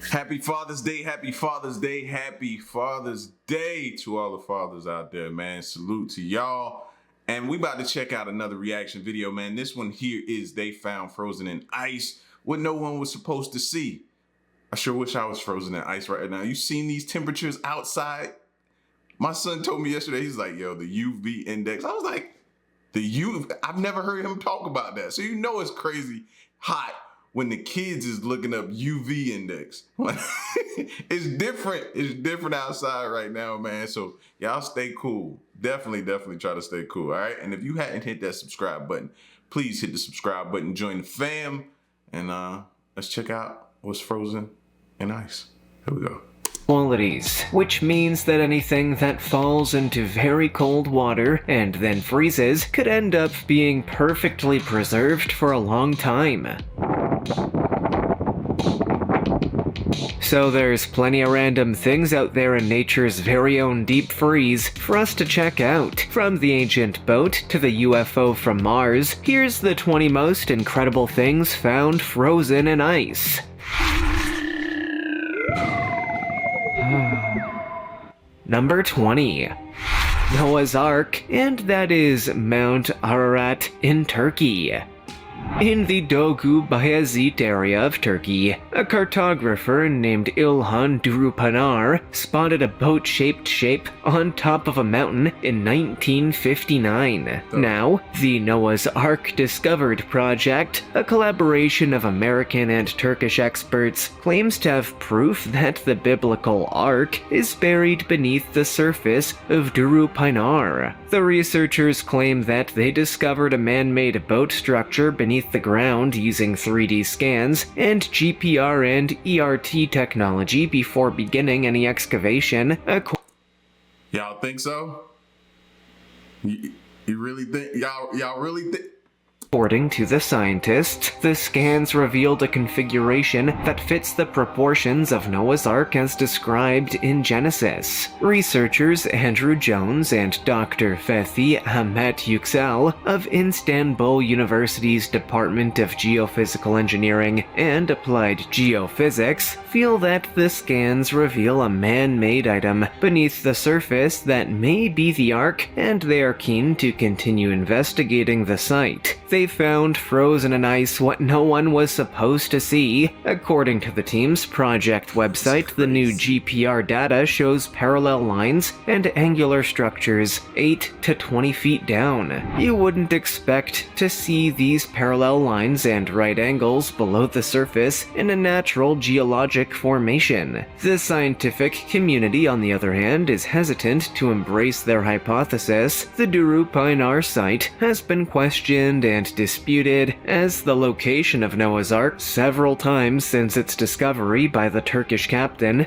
Happy Father's Day, happy Father's Day, happy Father's Day to all the fathers out there, man. Salute to y'all. And we about to check out another reaction video, man. This one here is they found frozen in ice, what no one was supposed to see. I sure wish I was frozen in ice right now. You seen these temperatures outside? My son told me yesterday, he's like, yo, the UV index. I was like, I've never heard him talk about that. So you know it's crazy hot when the kids is looking up UV index. It's different. It's different outside right now, man. So y'all stay cool. Definitely try to stay cool, all right? And if you hadn't hit that subscribe button, please hit the subscribe button, join the fam, and let's check out what's frozen in ice. Here we go. Qualities, which means that anything that falls into very cold water and then freezes could end up being perfectly preserved for a long time. So there's plenty of random things out there in nature's very own deep freeze for us to check out. From the ancient boat to the UFO from Mars, here's the 20 most incredible things found frozen in ice. Number 20. Noah's Ark, and that is Mount Ararat in Turkey. In the Doğu Bayezid area of Turkey, a cartographer named İlhan Durupanar spotted a boat-shaped shape on top of a mountain in 1959. Now, the Noah's Ark Discovered Project, a collaboration of American and Turkish experts, claims to have proof that the biblical Ark is buried beneath the surface of Durupanar. The researchers claim that they discovered a man-made boat structure beneath the ground using 3D scans and GPR and ERT technology before beginning any excavation. Y'all think so? You really think? Y'all really think? According to the scientists, the scans revealed a configuration that fits the proportions of Noah's Ark as described in Genesis. Researchers Andrew Jones and Dr. Fethi Ahmet Yüksel of Istanbul University's Department of Geophysical Engineering and Applied Geophysics feel that the scans reveal a man-made item beneath the surface that may be the Ark, and they are keen to continue investigating the site. They found frozen in ice what no one was supposed to see. According to the team's project website, the new GPR data shows parallel lines and angular structures 8 to 20 feet down. You wouldn't expect to see these parallel lines and right angles below the surface in a natural geologic formation. The scientific community, on the other hand, is hesitant to embrace their hypothesis. The Durupanar site has been questioned and disputed as the location of Noah's Ark several times since its discovery by the Turkish captain.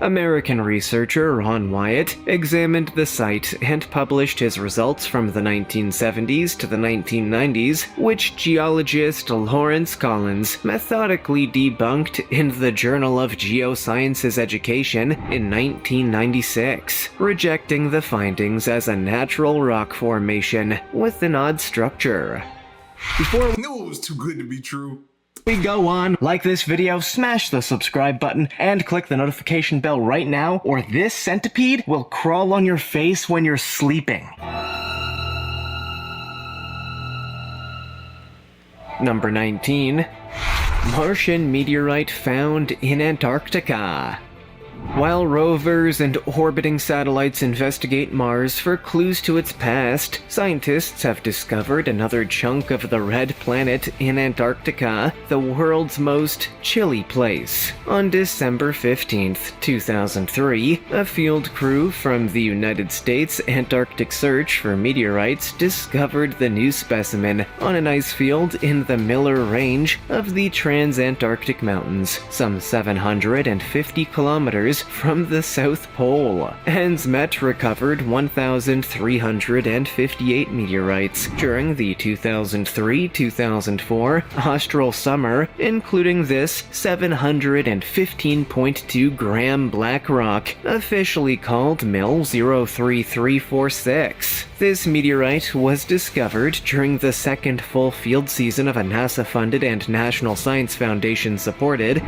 American researcher Ron Wyatt examined the site and published his results from the 1970s to the 1990s, which geologist Lawrence Collins methodically debunked in the Journal of Geosciences Education in 1996, rejecting the findings as a natural rock formation with an odd structure. Before no, it was too good to be true. We go on, like this video, smash the subscribe button, and click the notification bell right now, or this centipede will crawl on your face when you're sleeping. Number 19. Martian Meteorite found in Antarctica. While rovers and orbiting satellites investigate Mars for clues to its past, scientists have discovered another chunk of the red planet in Antarctica, the world's most chilly place. On December 15, 2003, a field crew from the United States Antarctic Search for Meteorites discovered the new specimen on an ice field in the Miller Range of the Transantarctic Mountains, some 750 kilometers kilometers from the South Pole. Met recovered 1,358 meteorites during the 2003-2004 austral summer, including this 715.2 gram black rock, officially called MIL 03346. This meteorite was discovered during the second full field season of a NASA-funded and National Science Foundation-supported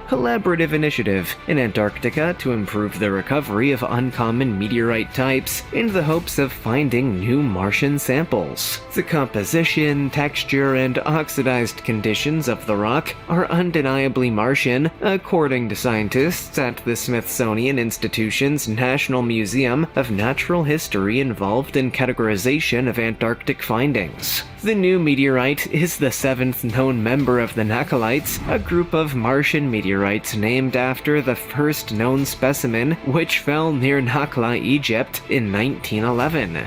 collaborative initiative in Antarctica to improve the recovery of uncommon meteorite types in the hopes of finding new Martian samples. The composition, texture, and oxidized conditions of the rock are undeniably Martian, according to scientists at the Smithsonian Institution's National Museum of Natural History involved in categorization of Antarctic findings. The new meteorite is the seventh known member of the Nakalites, a group of Martian meteorites named after the first known specimen, which fell near Nakhla, Egypt in 1911.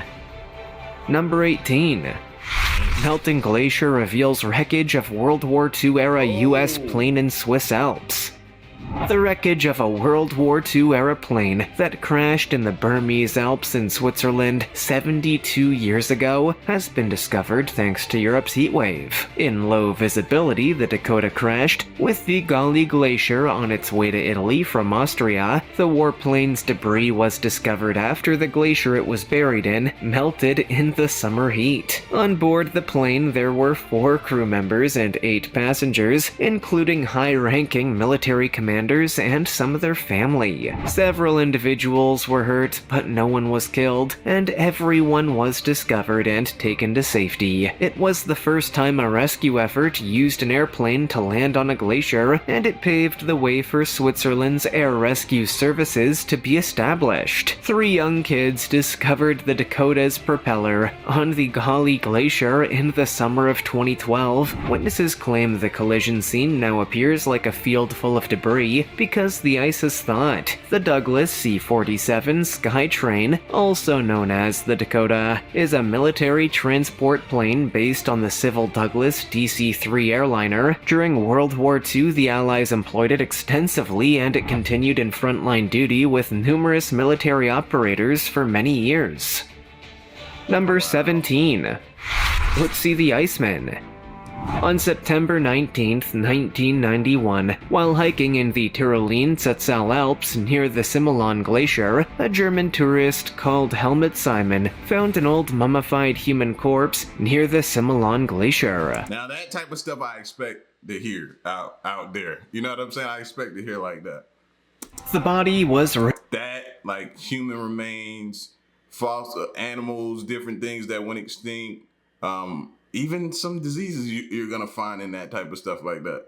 Number 18. Melting glacier reveals wreckage of World War II-era U.S. plane in Swiss Alps. The wreckage of a World War II-era plane that crashed in the Burmese Alps in Switzerland 72 years ago has been discovered thanks to Europe's heatwave. In low visibility, the Dakota crashed with the Gali Glacier on its way to Italy from Austria. The warplane's debris was discovered after the glacier it was buried in melted in the summer heat. On board the plane, there were 4 crew members and 8 passengers, including high-ranking military commanders and some of their family. Several individuals were hurt, but no one was killed, and everyone was discovered and taken to safety. It was the first time a rescue effort used an airplane to land on a glacier, and it paved the way for Switzerland's air rescue services to be established. 3 young kids discovered the Dakota's propeller on the Gali Glacier in the summer of 2012. Witnesses claim the collision scene now appears like a field full of debris because the ice has thawed. The Douglas C-47 Skytrain, also known as the Dakota, is a military transport plane based on the civil Douglas DC-3 airliner. During World War II, the Allies employed it extensively, and it continued in frontline duty with numerous military operators for many years. Number 17. Let's see the Icemen. On September 19, 1991, while hiking in the Tyrolean Tsatsal Alps near the Similon Glacier, a German tourist called Helmut Simon found an old mummified human corpse near the Similon Glacier. Now that type of stuff I expect to hear out there. You know what I'm saying? I expect to hear like that. The body was that, like human remains, fossil animals, different things that went extinct, even some diseases you're gonna find in that type of stuff like that.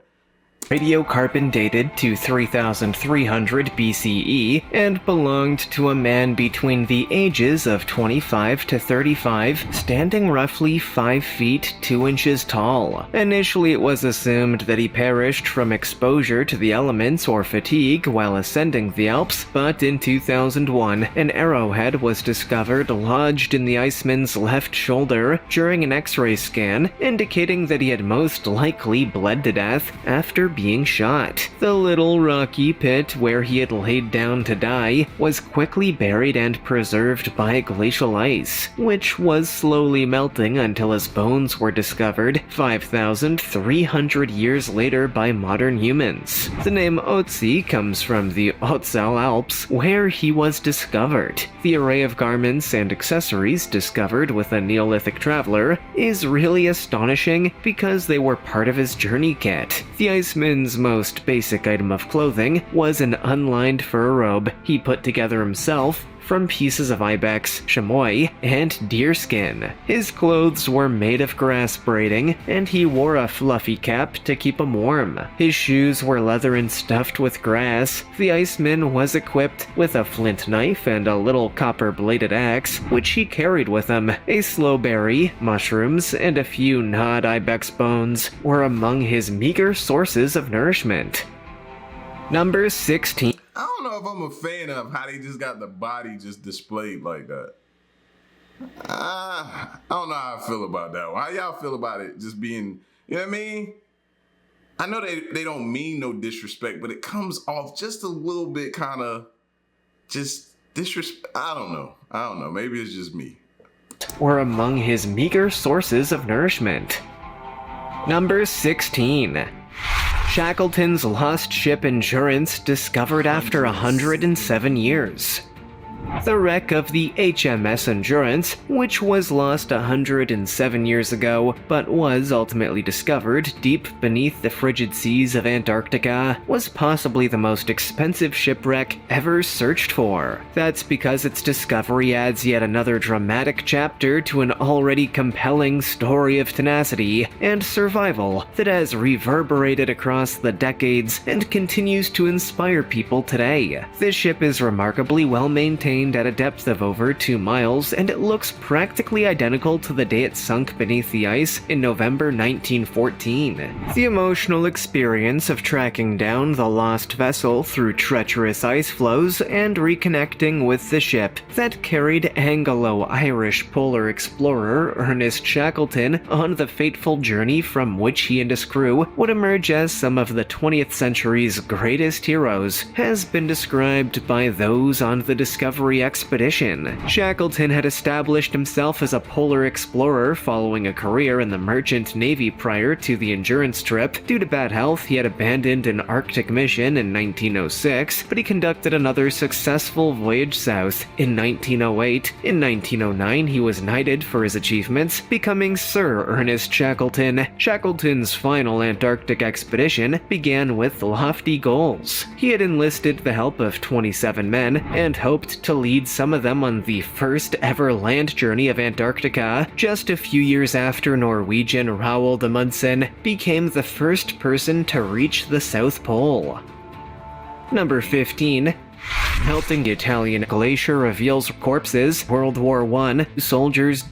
Radiocarbon dated to 3300 BCE and belonged to a man between the ages of 25 to 35, standing roughly 5 feet 2 inches tall. Initially, it was assumed that he perished from exposure to the elements or fatigue while ascending the Alps, but in 2001, an arrowhead was discovered lodged in the Iceman's left shoulder during an X-ray scan, indicating that he had most likely bled to death after being shot. The little rocky pit where he had laid down to die was quickly buried and preserved by glacial ice, which was slowly melting until his bones were discovered 5,300 years later by modern humans. The name Otzi comes from the Otzal Alps, where he was discovered. The array of garments and accessories discovered with a Neolithic traveler is really astonishing because they were part of his journey kit. The Iceman's most basic item of clothing was an unlined fur robe he put together himself from pieces of ibex, chamois, and deerskin. His clothes were made of grass braiding, and he wore a fluffy cap to keep him warm. His shoes were leather and stuffed with grass. The Iceman was equipped with a flint knife and a little copper-bladed axe, which he carried with him. A sloe berry, mushrooms, and a few gnawed ibex bones were among his meager sources of nourishment. Number 16. I don't know if I'm a fan of how they just got the body just displayed like that. I don't know how I feel about that one. How y'all feel about it just being, you know what I mean? I know they don't mean no disrespect, but it comes off just a little bit kind of just disrespect. I don't know. Maybe it's just me. Were among his meager sources of nourishment. Number 16. Shackleton's lost ship Endurance discovered after 107 years. The wreck of the HMS Endurance, which was lost 107 years ago, but was ultimately discovered deep beneath the frigid seas of Antarctica, was possibly the most expensive shipwreck ever searched for. That's because its discovery adds yet another dramatic chapter to an already compelling story of tenacity and survival that has reverberated across the decades and continues to inspire people today. This ship is remarkably well maintained at a depth of over 2 miles, and it looks practically identical to the day it sunk beneath the ice in November 1914. The emotional experience of tracking down the lost vessel through treacherous ice floes and reconnecting with the ship that carried Anglo-Irish polar explorer Ernest Shackleton on the fateful journey from which he and his crew would emerge as some of the 20th century's greatest heroes has been described by those on the Discovery expedition. Shackleton had established himself as a polar explorer following a career in the merchant navy prior to the Endurance trip. Due to bad health, he had abandoned an Arctic mission in 1906, but he conducted another successful voyage south in 1908. In 1909, he was knighted for his achievements, becoming Sir Ernest Shackleton. Shackleton's final Antarctic expedition began with lofty goals. He had enlisted the help of 27 men and hoped to lead some of them on the first ever land journey of Antarctica, just a few years after Norwegian Roald Amundsen became the first person to reach the South Pole. Number 15. Melting Italian glacier reveals corpses. World War I soldiers.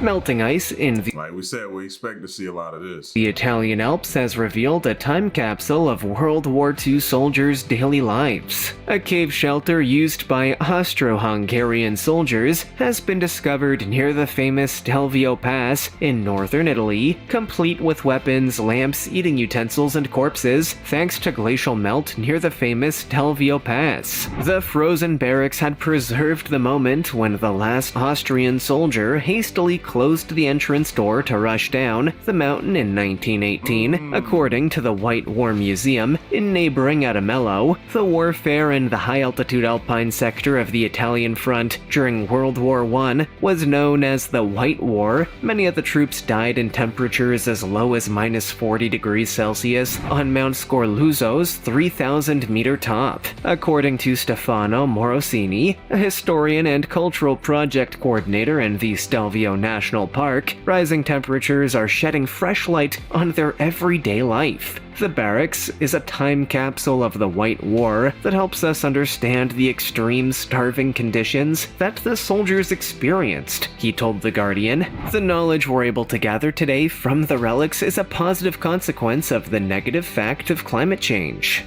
Melting ice in the Like we said, we expect to see a lot of this. The Italian Alps has revealed a time capsule of World War II soldiers' daily lives. A cave shelter used by Austro-Hungarian soldiers has been discovered near the famous Stelvio Pass in northern Italy, complete with weapons, lamps, eating utensils, and corpses, thanks to glacial melt near the famous Stelvio Pass. The frozen barracks had preserved the moment when the last Austrian soldier hastily closed the entrance door to rush down the mountain in 1918. According to the White War Museum in neighboring Adamello, the warfare in the high-altitude alpine sector of the Italian front during World War I was known as the White War. Many of the troops died in temperatures as low as -40 degrees Celsius on Mount Scorluzzo's 3,000-meter top. According to Stefano Morosini, a historian and cultural project coordinator in the Stelvio National Park, rising temperatures are shedding fresh light on their everyday life. The barracks is a time capsule of the White War that helps us understand the extreme starving conditions that the soldiers experienced, he told The Guardian. The knowledge we're able to gather today from the relics is a positive consequence of the negative fact of climate change.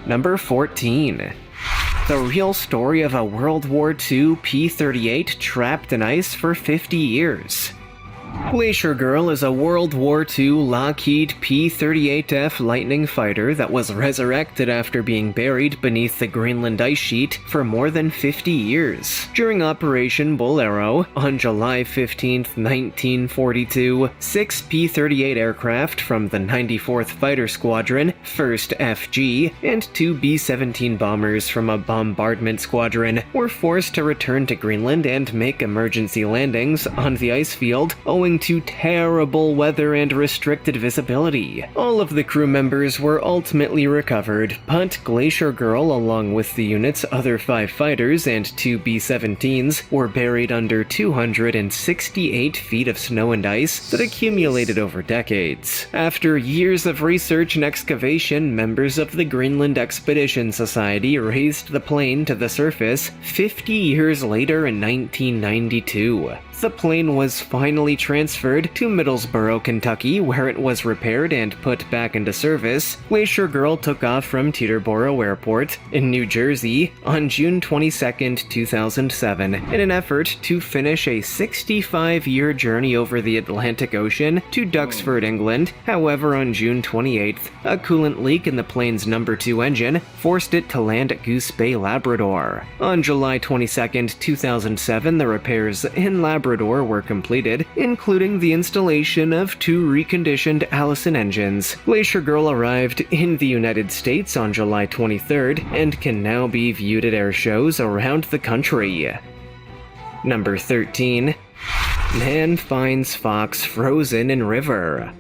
Number 14. The real story of a World War II P-38 trapped in ice for 50 years. Glacier Girl is a World War II Lockheed P-38F Lightning fighter that was resurrected after being buried beneath the Greenland ice sheet for more than 50 years. During Operation Bull Arrow, on July 15, 1942, 6 P-38 aircraft from the 94th Fighter Squadron, 1st FG, and 2 B-17 bombers from a bombardment squadron were forced to return to Greenland and make emergency landings on the ice field owing to terrible weather and restricted visibility. All of the crew members were ultimately recovered, but Glacier Girl, along with the unit's other 5 fighters and 2 B-17s, were buried under 268 feet of snow and ice that accumulated over decades. After years of research and excavation, members of the Greenland Expedition Society raised the plane to the surface 50 years later in 1992. The plane was finally transported transferred to Middlesboro, Kentucky, where it was repaired and put back into service, Glacier Girl took off from Teterboro Airport in New Jersey on June 22, 2007, in an effort to finish a 65-year journey over the Atlantic Ocean to Duxford, England. However, on June 28th, a coolant leak in the plane's number 2 engine forced it to land at Goose Bay, Labrador. On July 22, 2007, the repairs in Labrador were completed, including the installation of 2 reconditioned Allison engines. Glacier Girl arrived in the United States on July 23rd and can now be viewed at air shows around the country. Number 13. Man finds fox frozen in river.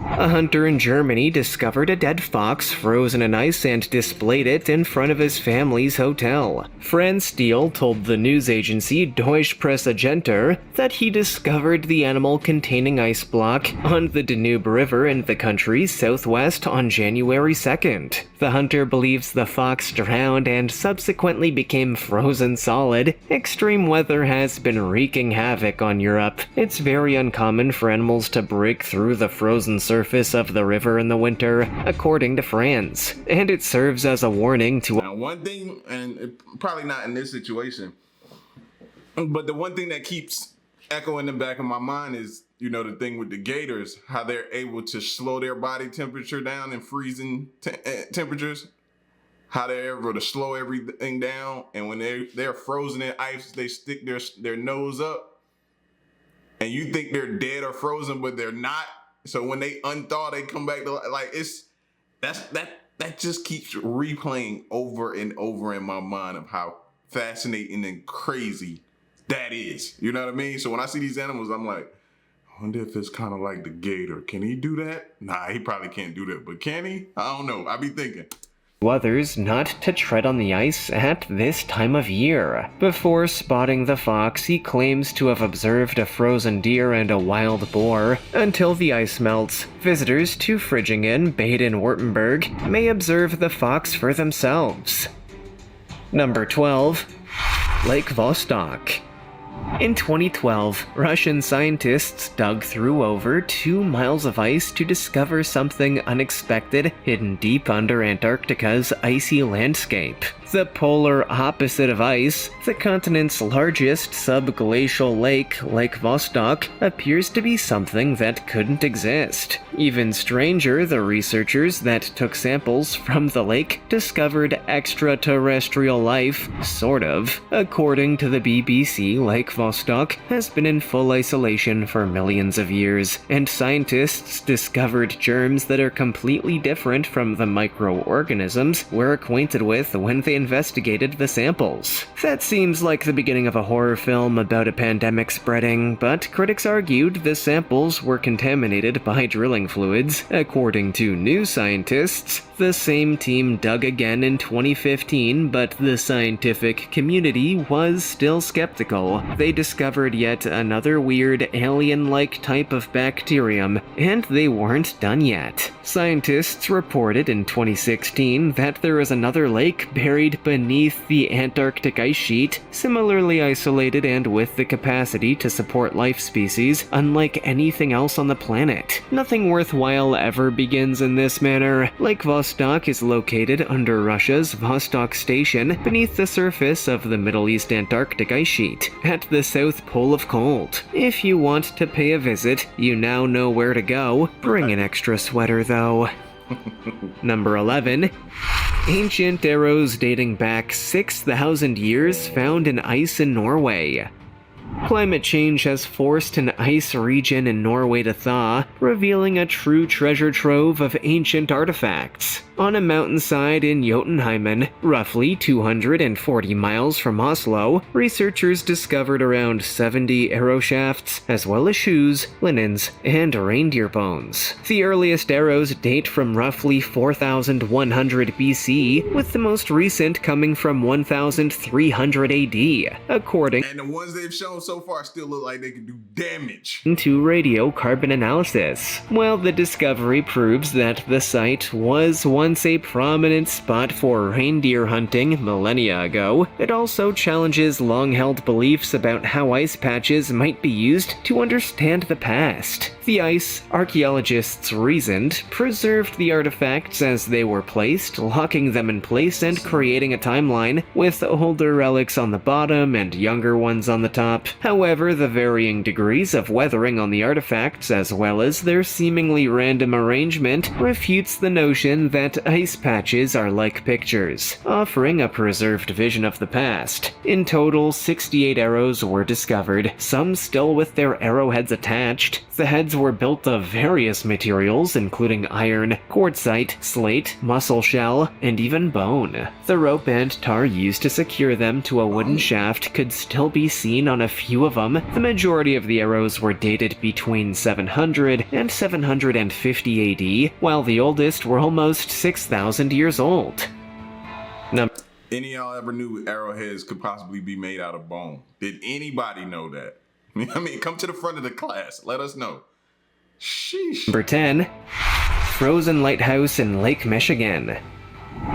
A hunter in Germany discovered a dead fox frozen in ice and displayed it in front of his family's hotel. Franz Steele told the news agency Deutsche Presse-Agenter that he discovered the animal containing ice block on the Danube River in the country's southwest on January 2nd. The hunter believes the fox drowned and subsequently became frozen solid. Extreme weather has been wreaking havoc on Europe. It's very uncommon for animals to break through the frozen surface of the river in the winter, according to Franz, and it serves as a warning to— Now, one thing, and probably not in this situation, but the one thing that keeps echoing in the back of my mind is, you know, the thing with the gators, how they're able to slow their body temperature down in freezing temperatures, how they're able to slow everything down, and when they're frozen in ice, they stick their nose up, and you think they're dead or frozen, but they're not. So when they unthaw, they come back to like that just keeps replaying over and over in my mind of how fascinating and crazy that is. You know what I mean? So when I see these animals, I'm like, I wonder if it's kind of like the gator. Can he do that? Nah, he probably can't do that, but can he? I don't know. I be thinking. Others not to tread on the ice at this time of year. Before spotting the fox, he claims to have observed a frozen deer and a wild boar. Until the ice melts, visitors to Fridgingen, Baden-Württemberg, may observe the fox for themselves. Number 12. Lake Vostok. In 2012, Russian scientists dug through over 2 miles of ice to discover something unexpected hidden deep under Antarctica's icy landscape. The polar opposite of ice, the continent's largest subglacial lake, Lake Vostok, appears to be something that couldn't exist. Even stranger, the researchers that took samples from the lake discovered extraterrestrial life, sort of. According to the BBC, Lake Vostok has been in full isolation for millions of years, and scientists discovered germs that are completely different from the microorganisms we're acquainted with when they investigated the samples. That seems like the beginning of a horror film about a pandemic spreading, but critics argued the samples were contaminated by drilling fluids. According to New Scientists, the same team dug again in 2015, but the scientific community was still skeptical. They discovered yet another weird alien-like type of bacterium, and they weren't done yet. Scientists reported in 2016 that there is another lake buried beneath the Antarctic ice sheet, similarly isolated and with the capacity to support life species unlike anything else on the planet. Nothing worthwhile ever begins in this manner. Lake Vostok is located under Russia's Vostok Station beneath the surface of the Middle East Antarctic ice sheet, at the South Pole of cold. If you want to pay a visit, you now know where to go. Bring an extra sweater though. Number 11. Ancient arrows dating back 6,000 years found in ice in Norway. Climate change has forced an ice region in Norway to thaw, revealing a true treasure trove of ancient artifacts. On a mountainside in Jotunheimen, roughly 240 miles from Oslo, researchers discovered around 70 arrow shafts, as well as shoes, linens, and reindeer bones. The earliest arrows date from roughly 4100 BC, with the most recent coming from 1300 AD, according— And the ones they've shown so far still look like they can do damage. to radiocarbon analysis. While the discovery proves that the site was once once a prominent spot for reindeer hunting millennia ago, it also challenges long-held beliefs about how ice patches might be used to understand the past. The ice, archaeologists reasoned, preserved the artifacts as they were placed, locking them in place and creating a timeline, with older relics on the bottom and younger ones on the top. However, the varying degrees of weathering on the artifacts, as well as their seemingly random arrangement, refutes the notion that ice patches are like pictures, offering a preserved vision of the past. In total, 68 arrows were discovered, some still with their arrowheads attached. The heads were built of various materials, including iron, quartzite, slate, mussel shell, and even bone. The rope and tar used to secure them to a wooden shaft could still be seen on a few of them. The majority of the arrows were dated between 700 and 750 AD, while the oldest were almost 6,000 years old. Any of y'all ever knew arrowheads could possibly be made out of bone? Did anybody know that? I mean, come to the front of the class. Let us know. Sheesh. Number 10. Frozen Lighthouse in Lake Michigan.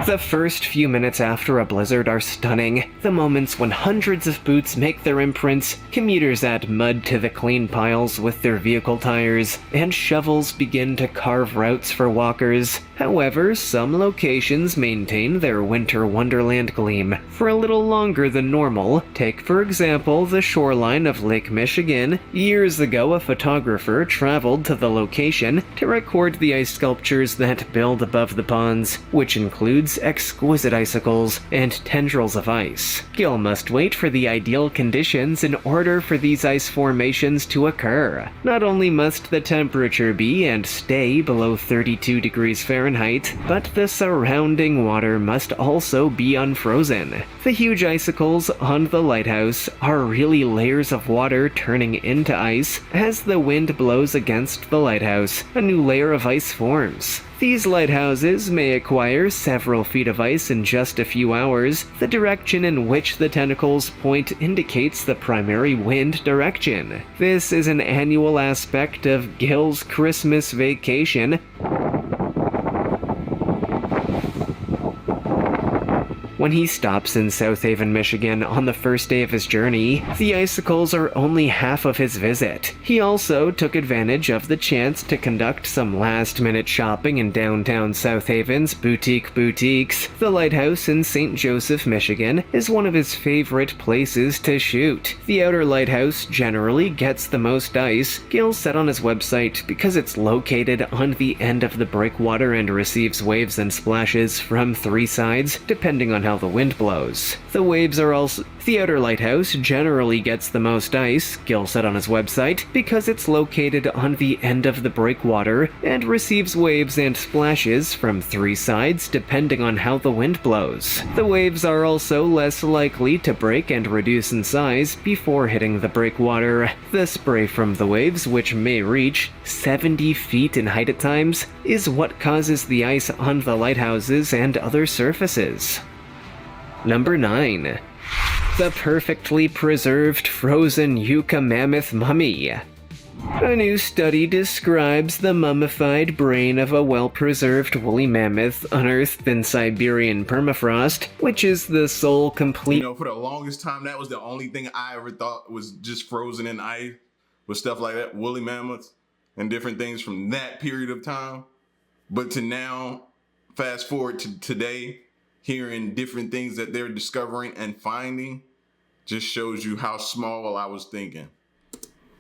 The first few minutes after a blizzard are stunning. The moments when hundreds of boots make their imprints, commuters add mud to the clean piles with their vehicle tires, and shovels begin to carve routes for walkers. However, some locations maintain their winter wonderland gleam for a little longer than normal. Take, for example, the shoreline of Lake Michigan. Years ago, a photographer traveled to the location to record the ice sculptures that build above the ponds, which includes exquisite icicles and tendrils of ice. You'll must wait for the ideal conditions in order for these ice formations to occur. Not only must the temperature be and stay below 32 degrees Fahrenheit, but the surrounding water must also be unfrozen. The huge icicles on the lighthouse are really layers of water turning into ice. As the wind blows against the lighthouse, a new layer of ice forms. These lighthouses may acquire several feet of ice in just a few hours. The direction in which the tentacles point indicates the primary wind direction. This is an annual aspect of Gil's Christmas vacation. When he stops in South Haven, Michigan on the first day of his journey, the icicles are only half of his visit. He also took advantage of the chance to conduct some last-minute shopping in downtown South Haven's boutique boutiques. The Lighthouse in St. Joseph, Michigan is one of his favorite places to shoot. The outer lighthouse generally gets the most ice, Gil said on his website, because it's located on the end of the breakwater and receives waves and splashes from three sides, depending on how the wind blows. The outer lighthouse generally gets the most ice, Gil said on his website, because it's located on the end of the breakwater and receives waves and splashes from three sides depending on how the wind blows. The waves are also less likely to break and reduce in size before hitting the breakwater. The spray from the waves, which may reach 70 feet in height at times, is what causes the ice on the lighthouses and other surfaces. Number 9. The perfectly preserved frozen Yukon mammoth mummy. A new study describes the mummified brain of a well-preserved woolly mammoth unearthed in Siberian permafrost, which is the sole complete... You know, for the longest time, that was the only thing I ever thought was just frozen in ice, with stuff like that, woolly mammoths, and different things from that period of time. But to now, fast forward to today, hearing different things that they're discovering and finding just shows you how small I was thinking.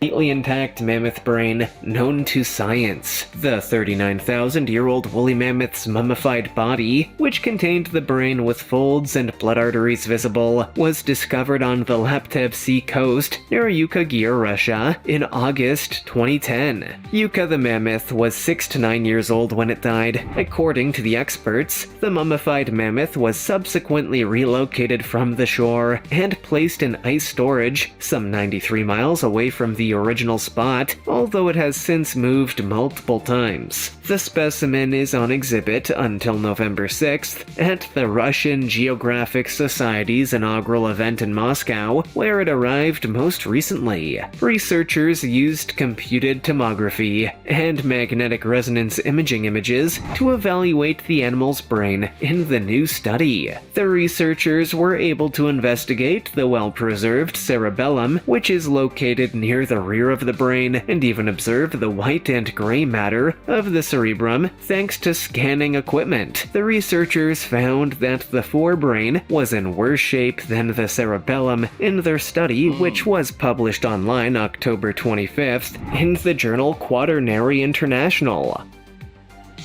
Completely intact mammoth brain known to science. The 39,000-year-old woolly mammoth's mummified body, which contained the brain with folds and blood arteries visible, was discovered on the Laptev Sea coast near Yukon, Russia, in August 2010. Yuka the mammoth was 6 to 9 years old when it died. According to the experts, the mummified mammoth was subsequently relocated from the shore and placed in ice storage some 93 miles away from the original spot, although it has since moved multiple times. The specimen is on exhibit until November 6th at the Russian Geographic Society's inaugural event in Moscow, where it arrived most recently. Researchers used computed tomography and magnetic resonance imaging images to evaluate the animal's brain in the new study. The researchers were able to investigate the well-preserved cerebellum, which is located near the rear of the brain, and even observe the white and gray matter of the cerebrum thanks to scanning equipment. The researchers found that the forebrain was in worse shape than the cerebellum in their study, which was published online October 25th in the journal Quaternary International.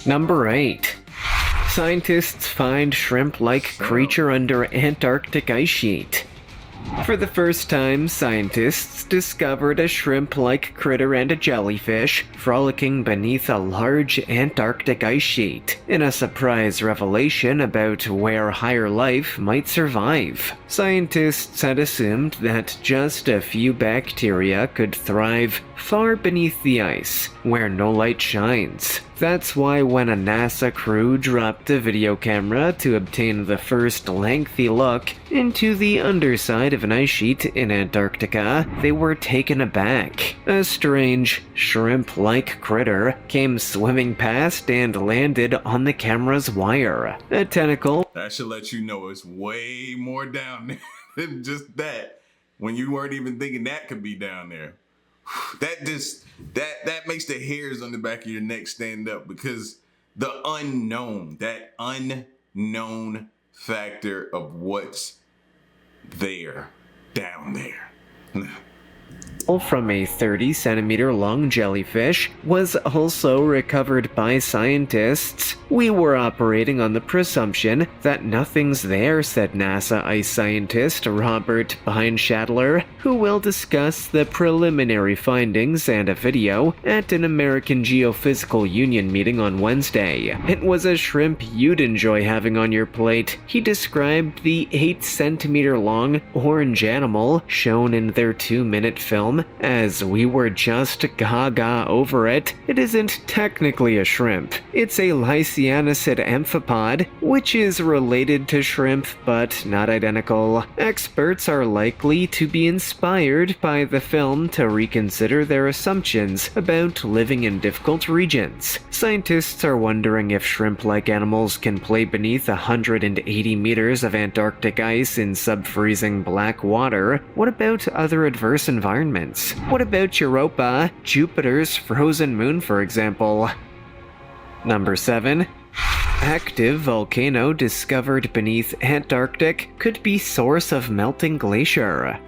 Number 8. Scientists find shrimp-like creature under Antarctic ice sheet. For the first time, scientists discovered a shrimp-like critter and a jellyfish frolicking beneath a large Antarctic ice sheet, in a surprise revelation about where higher life might survive. Scientists had assumed that just a few bacteria could thrive far beneath the ice, where no light shines. That's why when a NASA crew dropped a video camera to obtain the first lengthy look into the underside of an ice sheet in Antarctica, they were taken aback. A strange, shrimp-like critter came swimming past and landed on the camera's wire. A tentacle That should let you know it's way more down there than just that, when you weren't even thinking that could be down there. That makes the hairs on the back of your neck stand up, because the unknown, that unknown factor of what's there, down there. from a 30-centimeter long jellyfish was also recovered by scientists. "We were operating on the presumption that nothing's there," said NASA ice scientist Robert Beinschadler, who will discuss the preliminary findings and a video at an American Geophysical Union meeting on Wednesday. "It was a shrimp you'd enjoy having on your plate," he described the 8-centimeter long orange animal shown in their 2-minute film, "as we were just gaga over it. It isn't technically a shrimp. It's a lysianacid amphipod, which is related to shrimp but not identical." Experts are likely to be inspired by the film to reconsider their assumptions about living in difficult regions. Scientists are wondering if shrimp-like animals can play beneath 180 meters of Antarctic ice in sub-freezing black water. What about other adverse environments? What about Europa, Jupiter's frozen moon, for example? Number 7. Active volcano discovered beneath Antarctic could be source of melting glacier.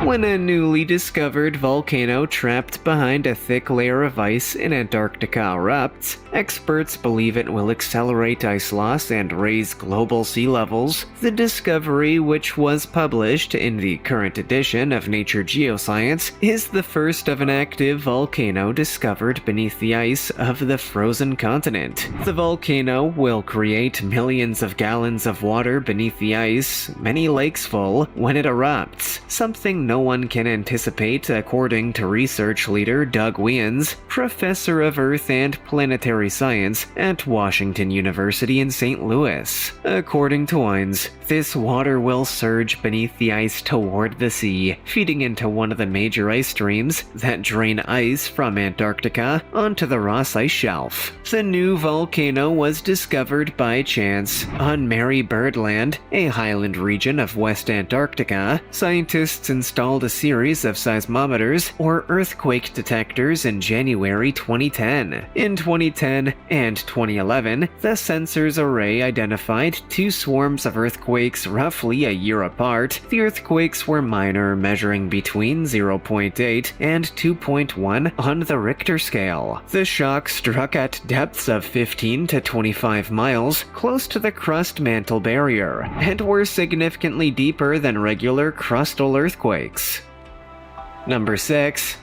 When a newly discovered volcano trapped behind a thick layer of ice in Antarctica erupts, experts believe it will accelerate ice loss and raise global sea levels. The discovery, which was published in the current edition of Nature Geoscience, is the first of an active volcano discovered beneath the ice of the frozen continent. The volcano will create millions of gallons of water beneath the ice, many lakes full, when it erupts, something no one can anticipate, according to research leader Doug Wiens, professor of Earth and Planetary Science at Washington University in St. Louis. According to Wiens, this water will surge beneath the ice toward the sea, feeding into one of the major ice streams that drain ice from Antarctica onto the Ross Ice Shelf. The new volcano was discovered by chance on Mary Bird Land, a highland region of West Antarctica. Scientists installed a series of seismometers, or earthquake detectors, in January 2010. In 2010 and 2011, the sensors array identified 2 swarms of earthquakes roughly a year apart. The earthquakes were minor, measuring between 0.8 and 2.1 on the Richter scale. The shock struck at depths of 15 to 25 miles, close to the crust mantle barrier, and were significantly deeper than regular crustal earthquakes. Number 6.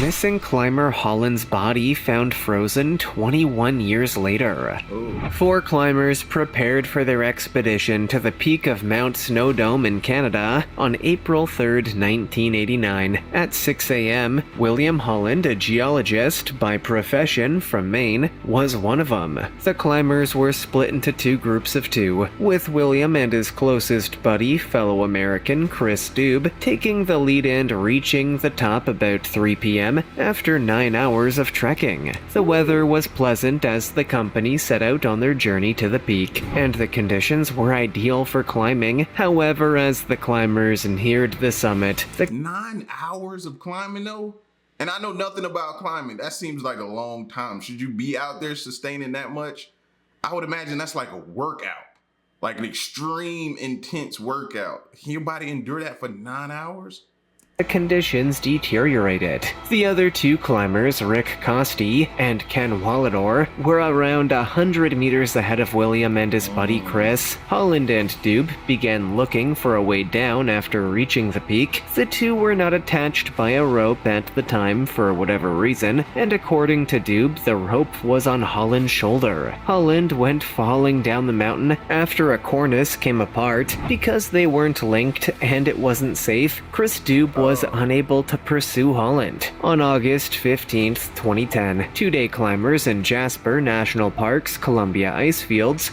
Missing climber Hollands' body found frozen 21 years later. Oh. 4 climbers prepared for their expedition to the peak of Mount Snowdome in Canada on April 3, 1989. At 6 a.m., William Holland, a geologist by profession from Maine, was one of them. The climbers were split into 2 groups of 2, with William and his closest buddy, fellow American Chris Dube, taking the lead and reaching the top about 3 p.m. after 9 hours of trekking. The weather was pleasant as the company set out on their journey to the peak, and the conditions were ideal for climbing. However, as the climbers neared the summit, 9 hours of climbing though? And I know nothing about climbing. That seems like a long time. Should you be out there sustaining that much? I would imagine that's like a workout, like an extreme intense workout. Can your body endure that for 9 hours? the conditions deteriorated. The other 2 climbers, Rick Costi and Ken Wallador, were around 100 meters ahead of William and his buddy Chris. Holland and Dube began looking for a way down after reaching the peak. The 2 were not attached by a rope at the time for whatever reason, and according to Dube, the rope was on Holland's shoulder. Holland went falling down the mountain after a cornice came apart. Because they weren't linked and it wasn't safe, Chris Dube was unable to pursue Holland. On August 15th, 2010, 2-day climbers in Jasper National Park's Columbia ice fields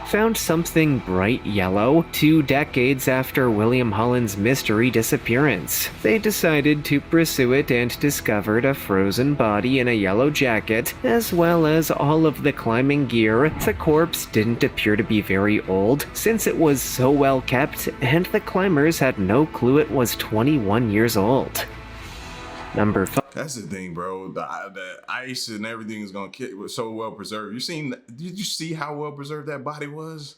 found something bright yellow 2 decades after William Holland's mystery disappearance. They decided to pursue it and discovered a frozen body in a yellow jacket, as well as all of the climbing gear. The corpse didn't appear to be very old, since it was so well kept, and the climbers had no clue it was 21 years old. Number 5. That's the thing, bro. The ice and everything is gonna kill. It was so well preserved. Did you see how well preserved that body was?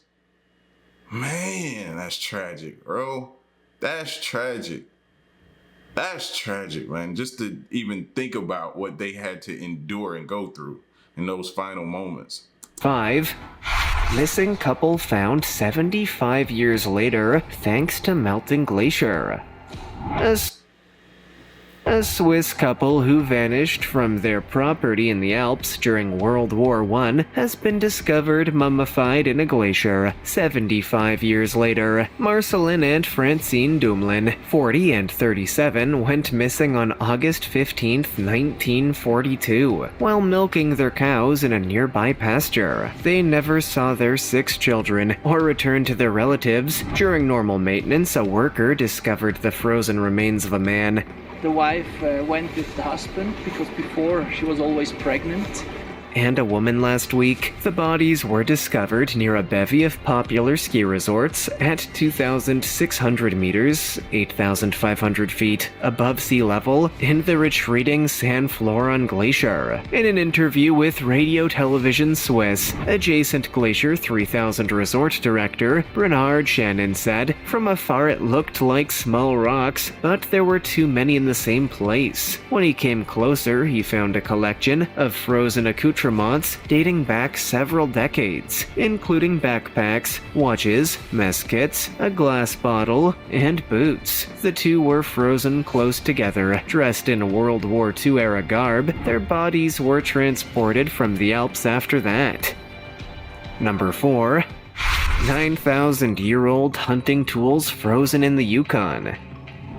Man, that's tragic, bro. That's tragic. That's tragic, man. Just to even think about what they had to endure and go through in those final moments. 5. Missing couple found 75 years later thanks to melting glacier. A Swiss couple who vanished from their property in the Alps during World War I has been discovered mummified in a glacier 75 years later. Marceline and Francine Dumlin, 40 and 37, went missing on August 15, 1942, while milking their cows in a nearby pasture. They never saw their 6 children or returned to their relatives. During normal maintenance, a worker discovered the frozen remains of a man. The wife went with the husband because before she was always pregnant. And a woman last week. The bodies were discovered near a bevy of popular ski resorts at 2,600 meters, 8,500 feet above sea level in the retreating San Floran Glacier. In an interview with Radio Television Suisse, adjacent Glacier 3000 resort director Bernard Shannon said, "From afar it looked like small rocks, but there were too many in the same place. When he came closer, he found a collection of frozen accoutrements dating back several decades, including backpacks, watches, mess kits, a glass bottle, and boots. The 2 were frozen close together, dressed in World War II-era garb. Their bodies were transported from the Alps after that." Number 4. 9,000-year-old hunting tools frozen in the Yukon.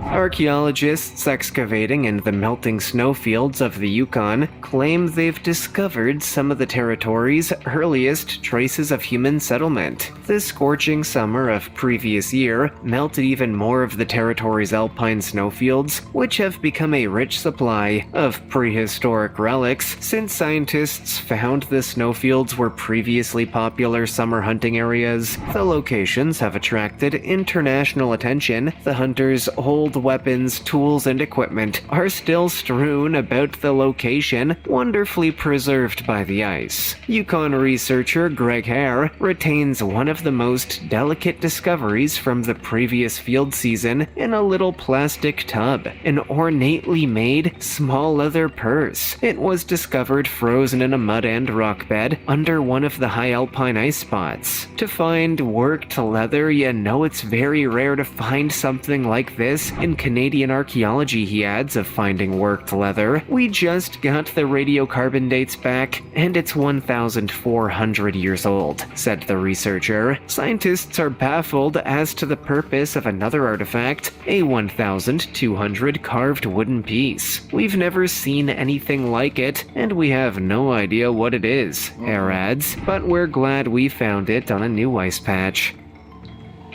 Archaeologists excavating in the melting snowfields of the Yukon claim they've discovered some of the territory's earliest traces of human settlement. The scorching summer of previous year melted even more of the territory's alpine snowfields, which have become a rich supply of prehistoric relics since scientists found the snowfields were previously popular summer hunting areas. The locations have attracted international attention. The hunters hold old weapons, tools, and equipment are still strewn about the location, wonderfully preserved by the ice. Yukon researcher Greg Hare retains one of the most delicate discoveries from the previous field season in a little plastic tub, an ornately made small leather purse. It was discovered frozen in a mud and rock bed under one of the high alpine ice spots. To find worked leather, you know it's very rare to find something like this in Canadian archaeology, he adds, of finding worked leather. We just got the radiocarbon dates back, and it's 1,400 years old, said the researcher. Scientists are baffled as to the purpose of another artifact, a 1,200 carved wooden piece. We've never seen anything like it, and we have no idea what it is, Hare adds, but we're glad we found it on a new ice patch.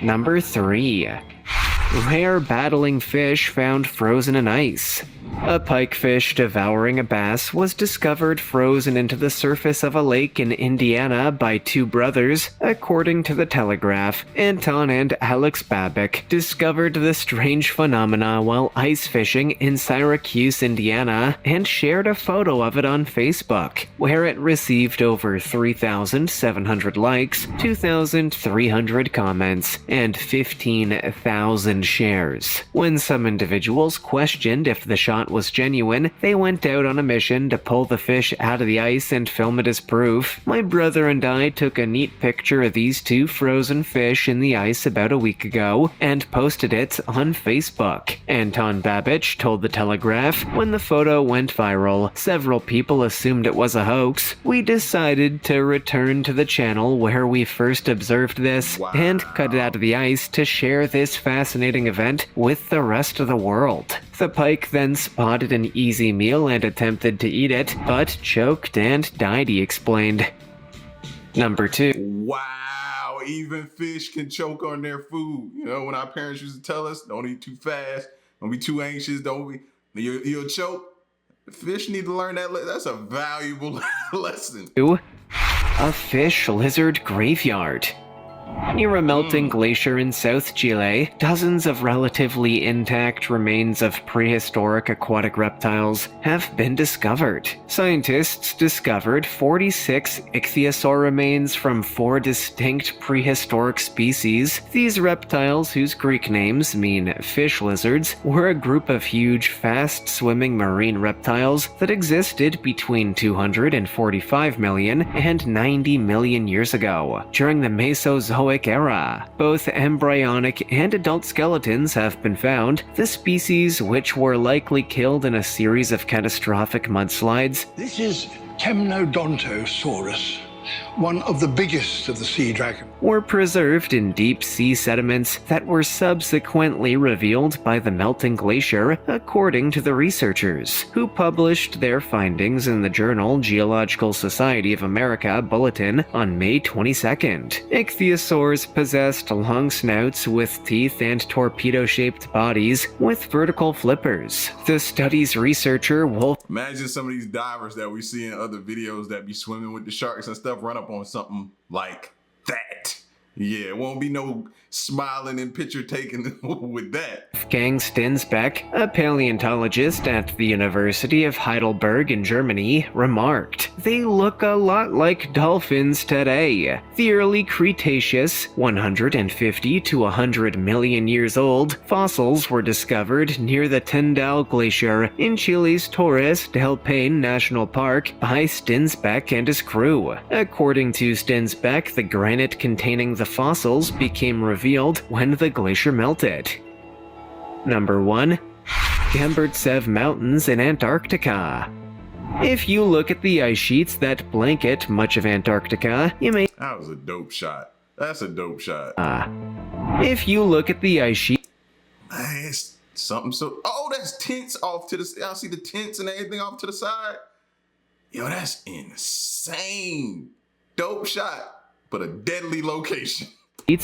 Number 3. Rare battling fish found frozen in ice. A pikefish devouring a bass was discovered frozen into the surface of a lake in Indiana by two brothers, according to the Telegraph. Anton and Alex Babbitt discovered the strange phenomena while ice fishing in Syracuse, Indiana, and shared a photo of it on Facebook, where it received over 3,700 likes, 2,300 comments, and 15,000 shares. When some individuals questioned if the shot was genuine, they went out on a mission to pull the fish out of the ice and film it as proof. My brother and I took a neat picture of these two frozen fish in the ice about a week ago and posted it on Facebook. Anton Babich told the Telegraph. When the photo went viral, several people assumed it was a hoax. We decided to return to the channel where we first observed this and cut it out of the ice to share this fascinating event with the rest of the world. The pike then spotted an easy meal and attempted to eat it, but choked and died, he explained. Number 2. Wow, even fish can choke on their food. You know, when our parents used to tell us, don't eat too fast, don't be too anxious, you'll choke. Fish need to learn that. That's a valuable lesson. 2. A fish lizard graveyard. Near a melting glacier in South Chile, dozens of relatively intact remains of prehistoric aquatic reptiles have been discovered. Scientists discovered 46 ichthyosaur remains from 4 distinct prehistoric species. These reptiles, whose Greek names mean fish lizards, were a group of huge, fast-swimming marine reptiles that existed between 245 million and 90 million years ago, during the Mesozoic era. Both embryonic and adult skeletons have been found, the species which were likely killed in a series of catastrophic mudslides. This is Temnodontosaurus, one of the biggest of the sea dragons. Were preserved in deep sea sediments that were subsequently revealed by the melting glacier, according to the researchers, who published their findings in the journal Geological Society of America Bulletin on May 22nd. Ichthyosaurs possessed long snouts with teeth and torpedo-shaped bodies with vertical flippers. The study's researcher Wolf. Imagine some of these divers that we see in other videos that be swimming with the sharks and stuff run up on something like that. Yeah, it won't be no smiling and picture taking with that. Wolfgang Stinsbeck, a paleontologist at the University of Heidelberg in Germany, remarked, "They look a lot like dolphins today. The early Cretaceous, 150 to 100 million years old, fossils were discovered near the Tyndall Glacier in Chile's Torres del Paine National Park by Stinsbeck and his crew. According to Stinsbeck, the granite containing the fossils became revealed when the glacier melted." Number 1. Cambersev Mountains in Antarctica. If you look at the ice sheets that blanket much of Antarctica, you may— That was a dope shot. That's a dope shot. If you look at the ice sheet— It's something so— Oh, that's tents off to the— Y'all see the tents and everything off to the side? Yo, that's insane. Dope shot, but a deadly location.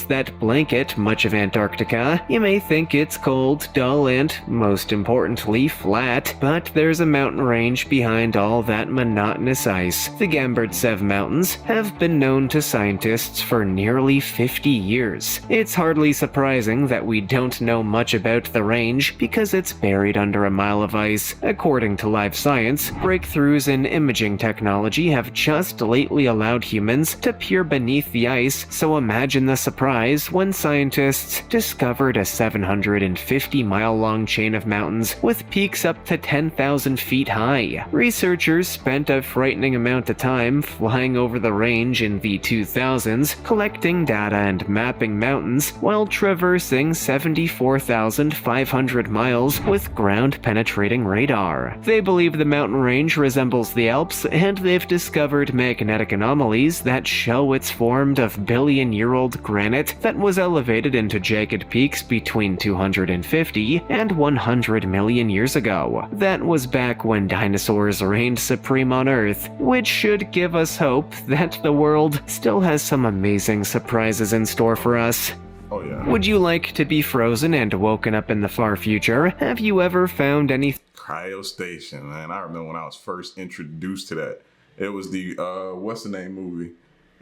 that blanket much of Antarctica. You may think it's cold, dull, and, most importantly, flat, but there's a mountain range behind all that monotonous ice. The Cambersev Mountains have been known to scientists for nearly 50 years. It's hardly surprising that we don't know much about the range because it's buried under a mile of ice. According to Live Science, breakthroughs in imaging technology have just lately allowed humans to peer beneath the ice, so imagine the surprise when scientists discovered a 750-mile-long chain of mountains with peaks up to 10,000 feet high. Researchers spent a frightening amount of time flying over the range in the 2000s, collecting data and mapping mountains while traversing 74,500 miles with ground-penetrating radar. They believe the mountain range resembles the Alps, and they've discovered magnetic anomalies that show it's formed of billion-year-old granite that was elevated into jagged peaks between 250 and 100 million years ago. That was back when dinosaurs reigned supreme on Earth, which should give us hope that the world still has some amazing surprises in store for us. Oh yeah. Would you like to be frozen and woken up in the far future? Have you ever found any Cryostation, man. I remember when I was first introduced to that. It was the what's the name movie?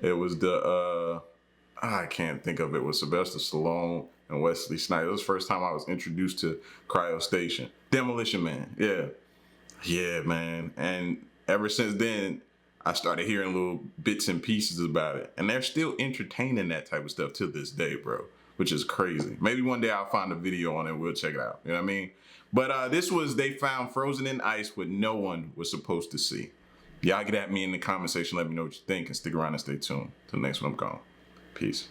It was the I can't think of it. With Sylvester Stallone and Wesley Snipes. It was the first time I was introduced to Cryostation. Demolition Man. Yeah. Yeah, man. And ever since then, I started hearing little bits and pieces about it. And they're still entertaining that type of stuff to this day, bro. Which is crazy. Maybe one day I'll find a video on it and we'll check it out. You know what I mean? But this was they found frozen in ice what no one was supposed to see. Y'all get at me in the comment section. Let me know what you think and stick around and stay tuned. Till the next one I'm gone. Peace.